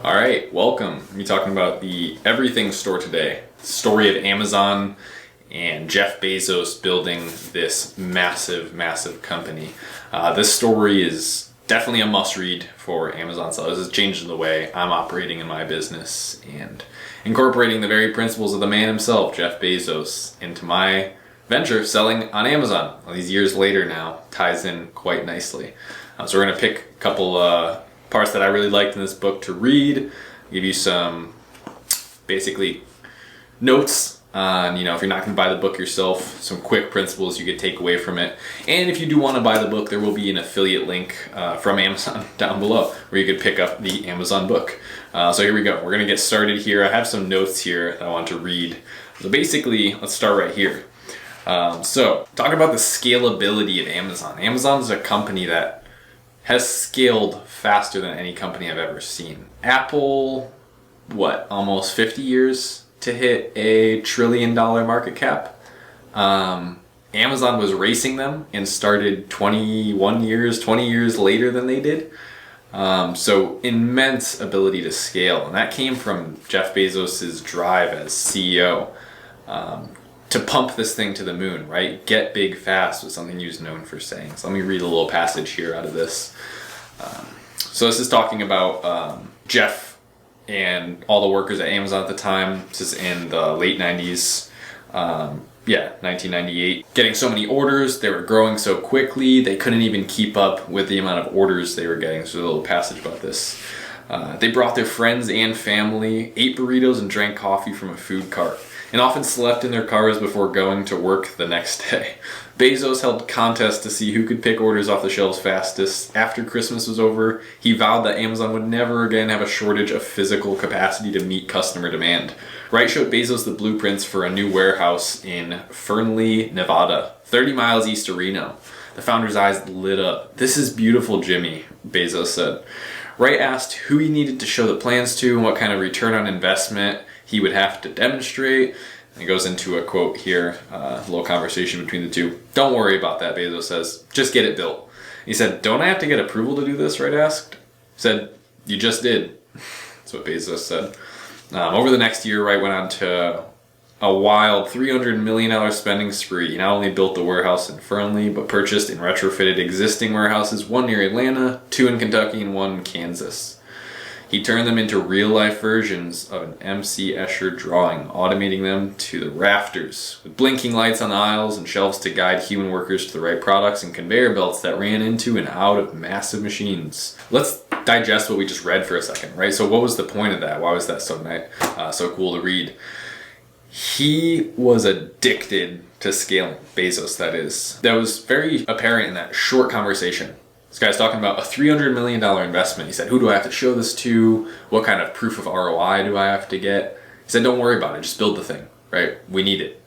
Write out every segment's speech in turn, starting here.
All right, welcome. We're talking about the everything store today. Story of Amazon and Jeff Bezos building this massive, massive company. This story is definitely a must-read for Amazon sellers. It's changing the way I'm operating in my business and incorporating the very principles of the man himself, Jeff Bezos, into my venture selling on Amazon. All these years later now ties in quite nicely. So we're going to pick a couple parts that I really liked in this book to read, give you some basically notes on, if you're not going to buy the book yourself, some quick principles you could take away from it. And if you do want to buy the book, there will be an affiliate link from Amazon down below where you could pick up the Amazon book. So here we go. We're going to get started here. I have some notes here that I want to read. So basically, let's start right here. So talk about the scalability of Amazon. Amazon is a company that has scaled faster than any company I've ever seen. Apple, almost 50 years to hit $1 trillion market cap. Amazon was racing them and started 20 years later than they did. So immense ability to scale. And that came from Jeff Bezos' drive as CEO to pump this thing to the moon, right? Get big fast was something he was known for saying. So let me read a little passage here out of this. So this is talking about Jeff and all the workers at Amazon at the time. This is in the late 90s. 1998. Getting so many orders, they were growing so quickly, they couldn't even keep up with the amount of orders they were getting. So there's a little passage about this. They brought their friends and family, ate burritos and drank coffee from a food cart, and often slept in their cars before going to work the next day. Bezos held contests to see who could pick orders off the shelves fastest. After Christmas was over, he vowed that Amazon would never again have a shortage of physical capacity to meet customer demand. Wright showed Bezos the blueprints for a new warehouse in Fernley, Nevada, 30 miles east of Reno. The founder's eyes lit up. "This is beautiful, Jimmy," Bezos said. Wright asked who he needed to show the plans to and what kind of return on investment he would have to demonstrate. And it goes into a quote here, a little conversation between the two. "Don't worry about that," Bezos says. "Just get it built." He said, "Don't I have to get approval to do this?" Wright asked. He said, "You just did." That's what Bezos said. Over the next year, Wright went on to a wild $300 million spending spree. He not only built the warehouse in Fernley, but purchased and retrofitted existing warehouses, one near Atlanta, 2 in Kentucky, and 1 in Kansas. He turned them into real-life versions of an M.C. Escher drawing, automating them to the rafters, with blinking lights on the aisles and shelves to guide human workers to the right products and conveyor belts that ran into and out of massive machines. Let's digest what we just read for a second, right? So what was the point of that? Why was that so cool to read? He was addicted to scaling, Bezos that is. That was very apparent in that short conversation. This guy's talking about a $300 million investment. He said, who do I have to show this to? What kind of proof of ROI do I have to get? He said, don't worry about it. Just build the thing, right? We need it,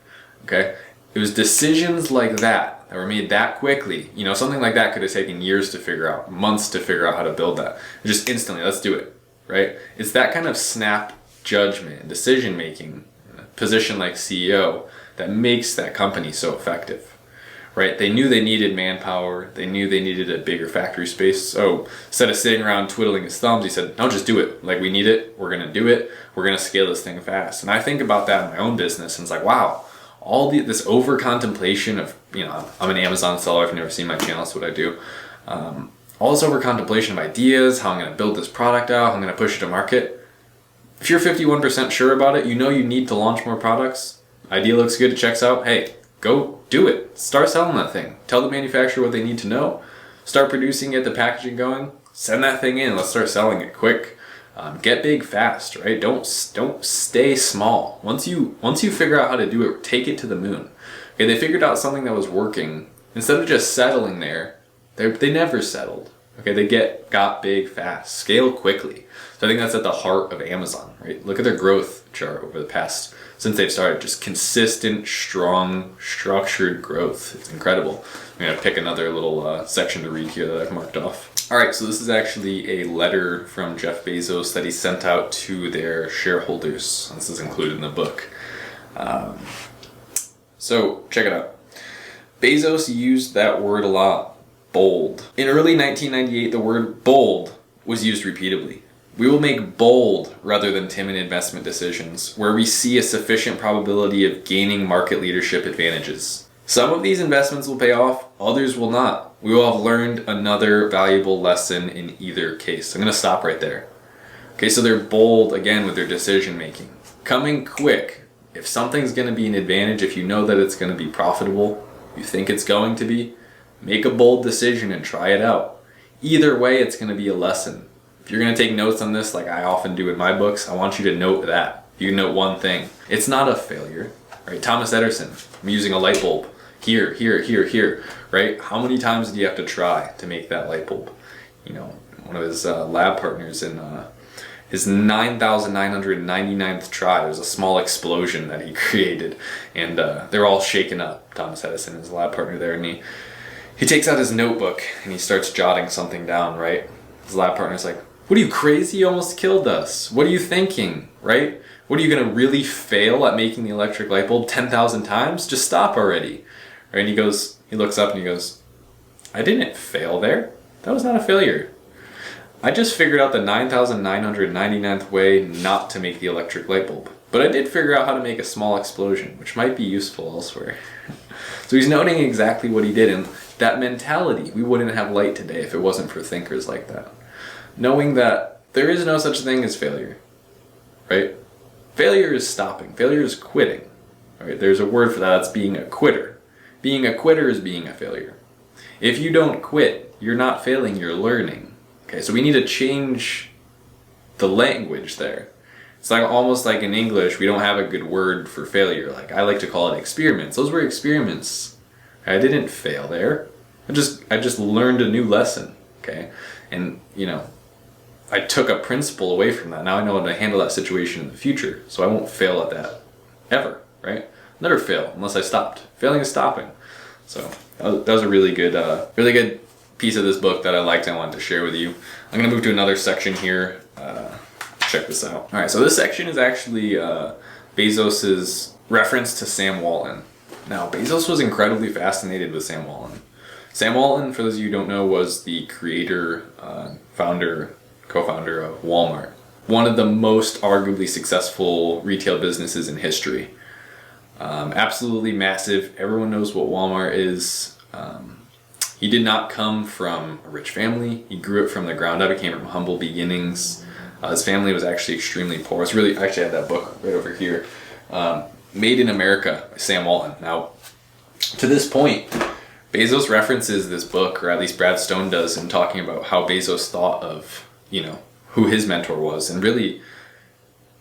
okay? It was decisions like that were made that quickly. Something like that could have taken years to figure out, months to figure out how to build that. Just instantly, let's do it, right? It's that kind of snap judgment and decision-making, position like CEO, that makes that company so effective. Right? They knew they needed manpower. They knew they needed a bigger factory space. So instead of sitting around twiddling his thumbs, he said, no, just do it. Like, we need it. We're going to do it. We're going to scale this thing fast. And I think about that in my own business. And it's like, wow, this over-contemplation of, I'm an Amazon seller. If you've never seen my channel, that's what I do. All this over-contemplation of ideas, how I'm going to build this product out, how I'm going to push it to market. If you're 51% sure about it, you need to launch more products. Idea looks good. It checks out. Hey, go do it. Start selling that thing. Tell the manufacturer what they need to know. Start producing it, the packaging going. Send that thing in. Let's start selling it quick. Get big fast, right? Don't stay small. Once you figure out how to do it, take it to the moon. Okay, they figured out something that was working. Instead of just settling there, they never settled. Okay, they got big fast. Scale quickly. So I think that's at the heart of Amazon, right? Look at their growth chart over the past, since they've started, just consistent, strong, structured growth. It's incredible. I'm going to pick another little section to read here that I've marked off. All right, so this is actually a letter from Jeff Bezos that he sent out to their shareholders. This is included in the book. So check it out. Bezos used that word a lot, bold. In early 1998, the word bold was used repeatedly. We will make bold rather than timid investment decisions where we see a sufficient probability of gaining market leadership advantages. Some of these investments will pay off, others will not. We will have learned another valuable lesson in either case. I'm going to stop right there. Okay, so they're bold again with their decision making. Coming quick. If something's going to be an advantage, if you know that it's going to be profitable, you think it's going to be, make a bold decision and try it out. Either way, it's going to be a lesson. If you're going to take notes on this, like I often do in my books, I want you to note that. You note one thing. It's not a failure, right? Thomas Edison, I'm using a light bulb. Here, right? How many times do you have to try to make that light bulb? You know, one of his lab partners in his 9,999th try, there's a small explosion that he created, and they're all shaken up. Thomas Edison, his lab partner there, and he takes out his notebook and he starts jotting something down, right? His lab partner's like, "What are you, crazy? You almost killed us. What are you thinking, right? What are you going to really fail at making the electric light bulb 10,000 times? Just stop already." Right? And he looks up and he goes, "I didn't fail there. That was not a failure. I just figured out the 9,999th way not to make the electric light bulb. But I did figure out how to make a small explosion, which might be useful elsewhere." So he's noting exactly what he did, and that mentality, we wouldn't have light today if it wasn't for thinkers like that. Knowing that there is no such thing as failure, right? Failure is stopping. Failure is quitting. Right? There's a word for that. That's being a quitter. Being a quitter is being a failure. If you don't quit, you're not failing, you're learning. Okay, so we need to change the language there. It's like almost like in English, we don't have a good word for failure. Like I like to call it experiments. Those were experiments. I didn't fail there. I just learned a new lesson. Okay, and you know, I took a principle away from that. Now I know how to handle that situation in the future, so I won't fail at that ever. Right? Never fail unless I stopped. Failing is stopping. So that was a really good piece of this book that I liked and I wanted to share with you. I'm gonna move to another section here. Check this out. All right, so this section is actually Bezos's reference to Sam Walton. Now, Bezos was incredibly fascinated with Sam Walton. Sam Walton, for those of you who don't know, was the creator, co-founder of Walmart. One of the most arguably successful retail businesses in history. Absolutely massive. Everyone knows what Walmart is. He did not come from a rich family. He grew it from the ground up. He came from humble beginnings. His family was actually extremely poor. It's really, I actually had that book right over here. Made in America by Sam Walton. Now, to this point, Bezos references this book, or at least Brad Stone does, in talking about how Bezos thought of, you know, who his mentor was. And really,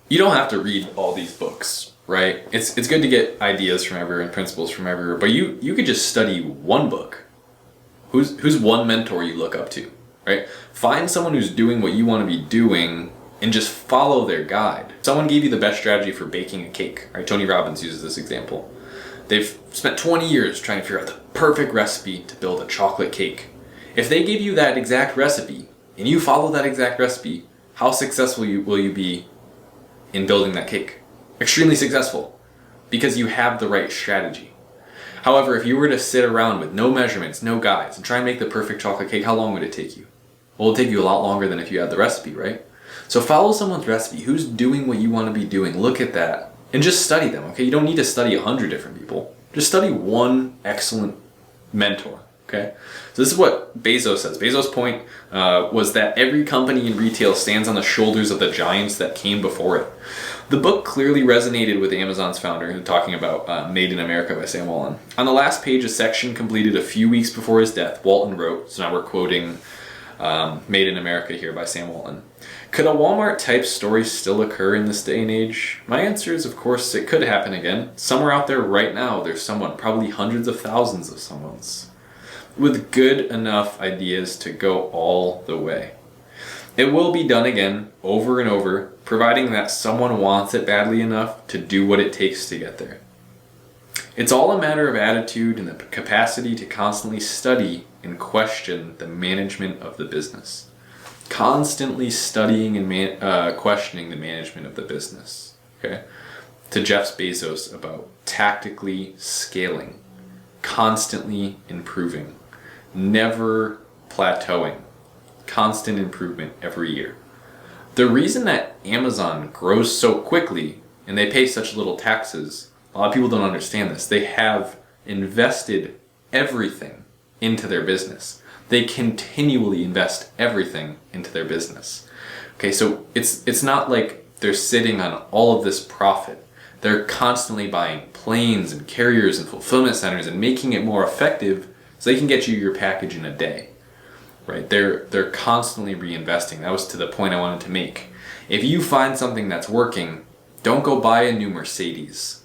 you don't have to read all these books, right? It's good to get ideas from everywhere and principles from everywhere, but you could just study one book. Who's one mentor you look up to, right? Find someone who's doing what you want to be doing and just follow their guide. Someone gave you the best strategy for baking a cake, right? Tony Robbins uses this example. They've spent 20 years trying to figure out the perfect recipe to build a chocolate cake. If they give you that exact recipe and you follow that exact recipe, how successful will you be in building that cake? Extremely successful, because you have the right strategy. However, if you were to sit around with no measurements, no guides, and try and make the perfect chocolate cake, how long would it take you? Well, it'll take you a lot longer than if you had the recipe, right? So follow someone's recipe. Who's doing what you want to be doing? Look at that. And just study them, okay? You don't need to study 100 different people. Just study one excellent mentor, okay? So this is what Bezos says. Bezos' point was that every company in retail stands on the shoulders of the giants that came before it. The book clearly resonated with Amazon's founder, talking about Made in America by Sam Walton. On the last page, a section completed a few weeks before his death, Walton wrote, so now we're quoting Made in America here by Sam Walton. Could a Walmart-type story still occur in this day and age? My answer is, of course, it could happen again. Somewhere out there right now, there's someone, probably hundreds of thousands of someones, with good enough ideas to go all the way. It will be done again, over and over, providing that someone wants it badly enough to do what it takes to get there. It's all a matter of attitude and the capacity to constantly study and question the management of the business. Constantly studying and questioning the management of the business. Okay? To Jeff Bezos about tactically scaling, constantly improving, never plateauing, constant improvement every year. The reason that Amazon grows so quickly and they pay such little taxes, a lot of people don't understand this. They have invested everything into their business. They continually invest everything into their business. Okay, so it's not like they're sitting on all of this profit. They're constantly buying planes and carriers and fulfillment centers and making it more effective so they can get you your package in a day. Right? They're constantly reinvesting. That was to the point I wanted to make. If you find something that's working, don't go buy a new Mercedes.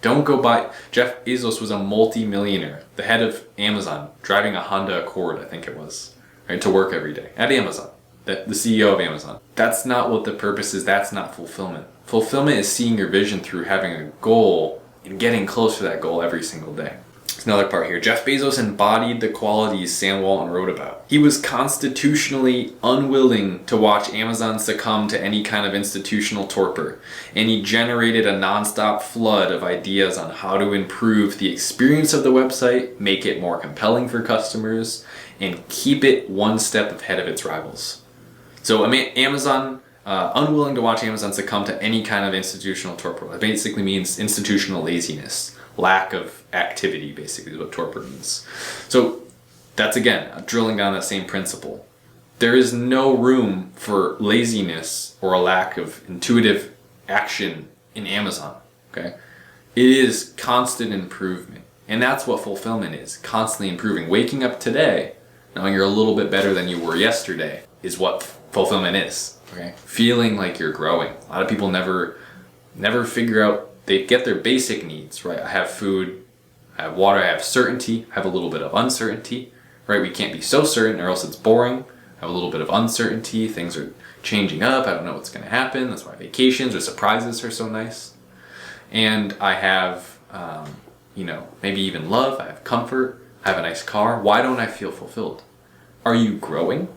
Don't go buy... Jeff Bezos was a multi-millionaire, the head of Amazon, driving a Honda Accord, I think it was, right, to work every day at Amazon, the CEO of Amazon. That's not what the purpose is. That's not fulfillment. Fulfillment is seeing your vision through having a goal and getting close to that goal every single day. There's another part here. Jeff Bezos embodied the qualities Sam Walton wrote about. He was constitutionally unwilling to watch Amazon succumb to any kind of institutional torpor, and he generated a nonstop flood of ideas on how to improve the experience of the website, make it more compelling for customers, and keep it one step ahead of its rivals. So Amazon, unwilling to watch Amazon succumb to any kind of institutional torpor. That basically means institutional laziness. Lack of activity, basically, is what torpor means. So that's, again, drilling down that same principle. There is no room for laziness or a lack of intuitive action in Amazon. Okay, it is constant improvement, and that's what fulfillment is: constantly improving. Waking up today, knowing you're a little bit better than you were yesterday, is what fulfillment is. Okay, feeling like you're growing. A lot of people never figure out. They get their basic needs, right? I have food, I have water, I have certainty, I have a little bit of uncertainty, right? We can't be so certain or else it's boring. I have a little bit of uncertainty, things are changing up, I don't know what's going to happen. That's why vacations or surprises are so nice. And I have, maybe even love, I have comfort, I have a nice car. Why don't I feel fulfilled? Are you growing?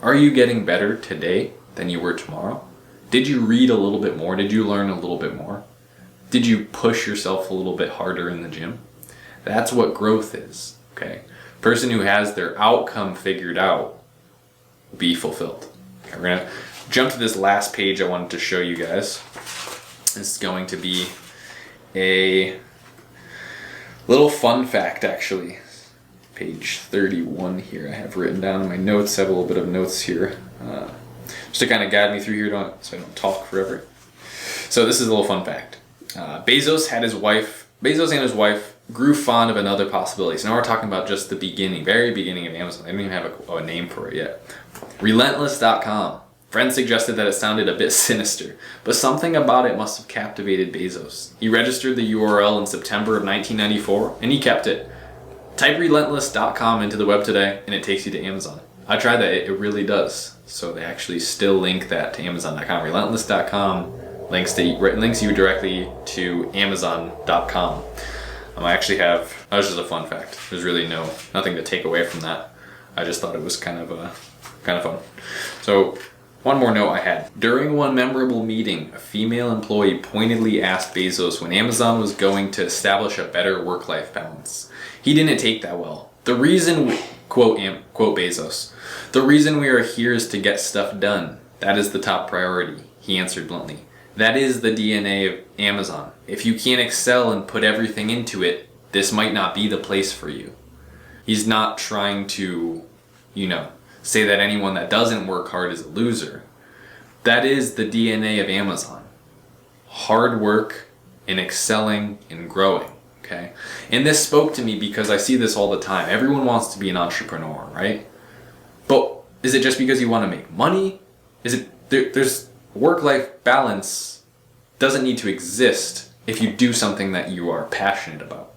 Are you getting better today than you were tomorrow? Did you read a little bit more? Did you learn a little bit more? Did you push yourself a little bit harder in the gym? That's what growth is, okay? Person who has their outcome figured out will be fulfilled. Okay, we're gonna jump to this last page I wanted to show you guys. This is going to be a little fun fact, actually. Page 31 here I have written down in my notes. I have a little bit of notes here. Just to kind of guide me through here so I don't talk forever. So this is a little fun fact. Bezos and his wife grew fond of another possibility. So now we're talking about just the beginning, very beginning of Amazon. They don't even have a name for it yet. Relentless.com. Friends suggested that it sounded a bit sinister, but something about it must have captivated Bezos. He registered the URL in September of 1994, and he kept it. Type relentless.com into the web today, and it takes you to Amazon. I tried that. It really does. So they actually still link that to Amazon.com. Relentless.com links you directly to Amazon.com. I actually have, that was just a fun fact. There's really nothing to take away from that. I just thought it was kind of fun. So one more note I had. During one memorable meeting, a female employee pointedly asked Bezos when Amazon was going to establish a better work-life balance. He didn't take that well. The reason, quote Bezos, the reason we are here is to get stuff done. That is the top priority, he answered bluntly. That is the DNA of Amazon. If you can't excel and put everything into it, this might not be the place for you. He's not trying to, say that anyone that doesn't work hard is a loser. That is the DNA of Amazon. Hard work and excelling and growing, okay? And this spoke to me because I see this all the time. Everyone wants to be an entrepreneur, right? But is it just because you want to make money? There's work-life balance doesn't need to exist if you do something that you are passionate about.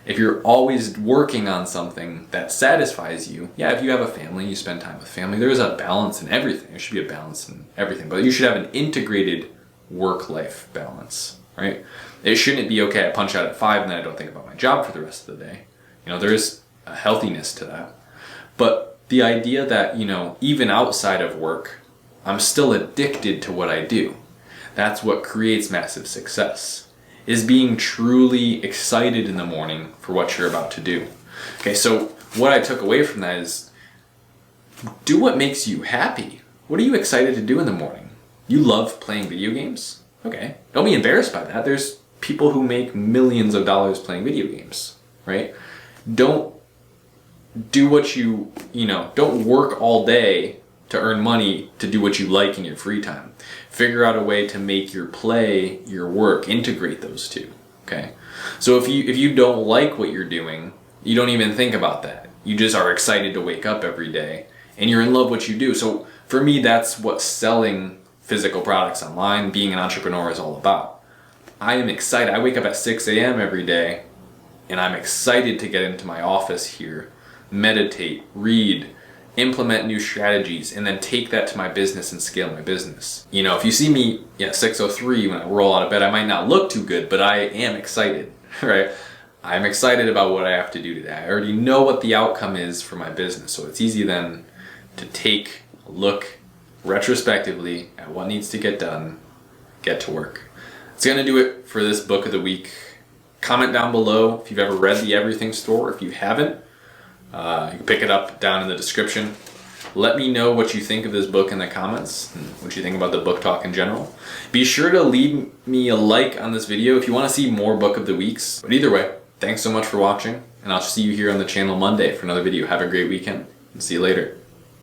If you're always working on something that satisfies you, if you have a family, you spend time with family, there is a balance in everything. There should be a balance in everything, but you should have an integrated work-life balance, right? It shouldn't be, okay, I punch out at 5 and then I don't think about my job for the rest of the day. There is a healthiness to that. But the idea that, even outside of work, I'm still addicted to what I do. That's what creates massive success, is being truly excited in the morning for what you're about to do. Okay, so what I took away from that is do what makes you happy. What are you excited to do in the morning? You love playing video games? Okay. Don't be embarrassed by that. There's people who make millions of dollars playing video games, right? Don't do what don't work all day to earn money to do what you like in your free time. Figure out a way to make your play your work. Integrate those two, okay? So if you don't like what you're doing, you don't even think about that. You just are excited to wake up every day and you're in love with what you do. So for me, that's what selling physical products online, being an entrepreneur is all about. I am excited. I wake up at 6 a.m. every day and I'm excited to get into my office here, meditate, read, implement new strategies, and then take that to my business and scale my business. If you see me at 6:03 when I roll out of bed, I might not look too good, but I am excited, right? I'm excited about what I have to do today. I already know what the outcome is for my business, so it's easy then to take a look retrospectively at what needs to get done, get to work. It's going to do it for this book of the week. Comment down below if you've ever read The Everything Store. If you haven't, you can pick it up down in the description. Let me know what you think of this book in the comments and what you think about the book talk in general. Be sure to leave me a like on this video if you want to see more book of the weeks. But either way, thanks so much for watching, and I'll see you here on the channel Monday for another video. Have a great weekend, and see you later.